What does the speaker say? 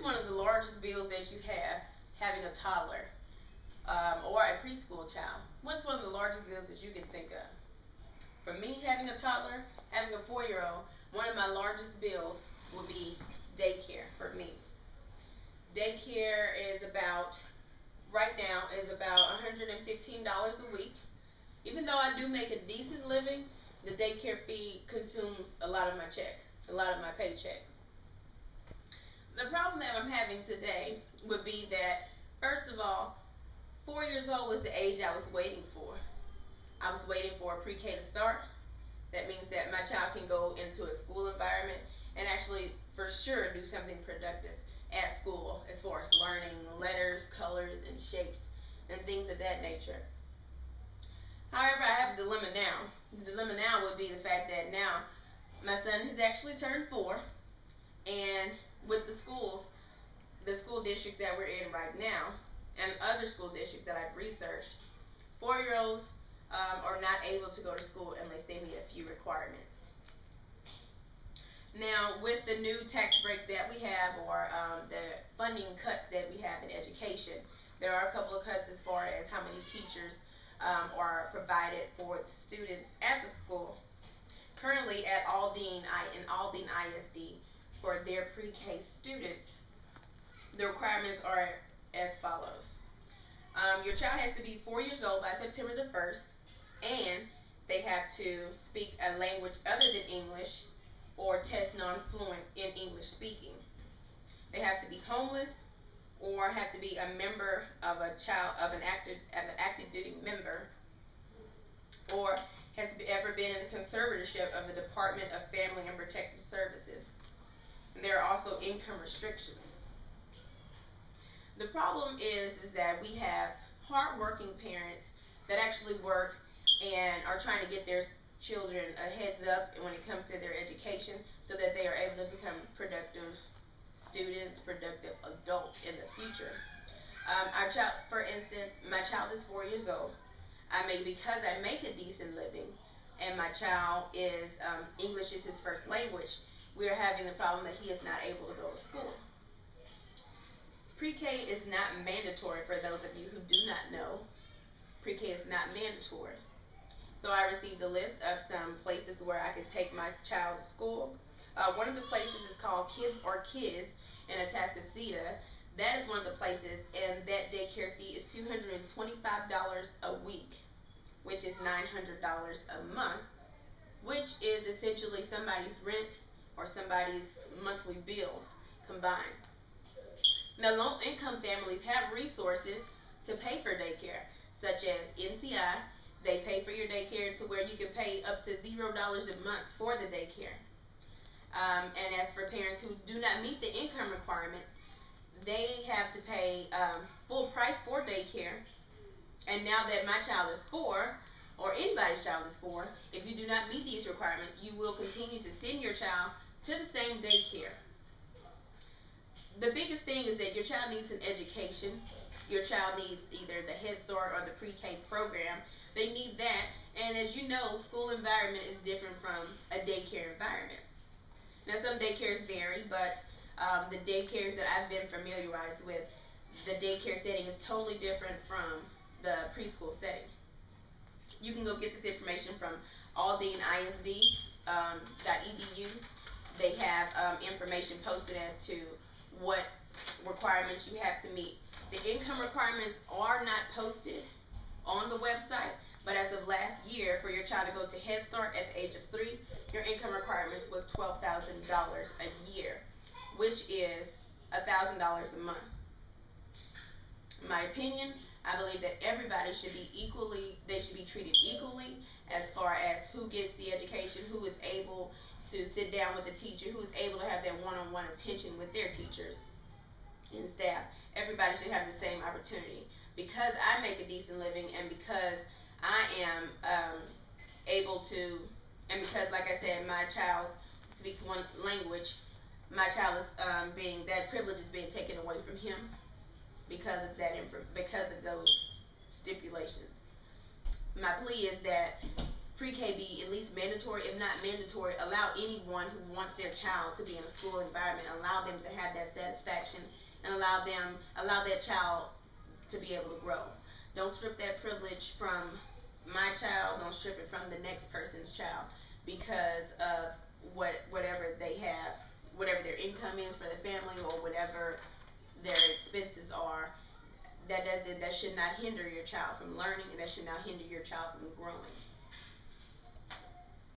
one of the largest bills that you have having a toddler or a preschool child? What's one of the largest bills that you can think of? For me, having a toddler, having a 4-year-old, one of my largest bills would be daycare for me. Daycare is about, right now, is about $115 a week. Even though I do make a decent living, the daycare fee consumes a lot of my check, a lot of my paycheck. The problem that I'm having today would be that, first of all, 4 years old was the age I was waiting for. I was waiting for a pre-K to start. That means that my child can go into a school environment and actually, for sure, do something productive at school as far as learning letters, colors, and shapes, and things of that nature. However, I have a dilemma now. The dilemma now would be the fact that now my son has actually turned 4, and with the schools, the school districts that we're in right now, and other school districts that I've researched, 4-year-olds are not able to go to school unless they meet a few requirements. Now, with the new tax breaks that we have, or the funding cuts that we have in education, there are a couple of cuts as far as how many teachers are provided for the students at the school. Currently at Aldine ISD, for their pre-K students, the requirements are as follows. Your child has to be 4 years old by September the 1st, and they have to speak a language other than English or test non-fluent in English speaking. They have to be homeless or have to be a member of an active duty member, or has ever been in the conservatorship of the Department of Family and Protective Services. And there are also income restrictions. The problem is that we have hardworking parents that actually work and are trying to get their children a heads up when it comes to their education, so that they are able to become productive students, productive adults in the future. Our child, for instance, my child is 4 years old. Because I make a decent living, and my child is English is his first language, we are having the problem that he is not able to go to school. Pre-K is not mandatory. For those of you who do not know, pre-K is not mandatory. So I received a list of some places where I could take my child to school. One of the places is called Kids or Kids in Atascocita. That is one of the places, and that daycare fee is $225 a week, which is $900 a month, which is essentially somebody's rent or somebody's monthly bills combined. Now, low-income families have resources to pay for daycare, such as NCI. They pay for your daycare to where you can pay up to $0 a month for the daycare. And as for parents who do not meet the income requirements, they have to pay full price for daycare. And now that my child is 4, or anybody's child is 4, if you do not meet these requirements, you will continue to send your child to the same daycare. The biggest thing is that your child needs an education. Your child needs either the Head Start or the pre-K program. They need that. And as you know, school environment is different from a daycare environment. Now, some daycares vary, but the daycares that I've been familiarized with, the daycare setting is totally different from the preschool setting. You can go get this information from aldineisd.edu. They have information posted as to what requirements you have to meet. The income requirements are not posted on the website, but as of last year, for your child to go to Head Start at the age of 3, your income requirements was $12,000 a year, which is $1,000 a month. In my opinion, I believe that everybody should be treated equally as far as who gets the education, who is able to sit down with a teacher, who is able to have that one-on-one attention with their teachers and staff. Everybody should have the same opportunity. Because I make a decent living, and because I am able to, and because, like I said, my child speaks one language, my child is that privilege is being taken away from him because of those stipulations. My plea is that pre-K be at least mandatory, if not mandatory. Allow anyone who wants their child to be in a school environment, allow them to have that satisfaction, and allow that child to be able to grow. Don't strip that privilege from my child. Don't strip it from the next person's child because of whatever they have, whatever their income is for the family, or whatever their expenses are. That should not hinder your child from learning, and that should not hinder your child from growing.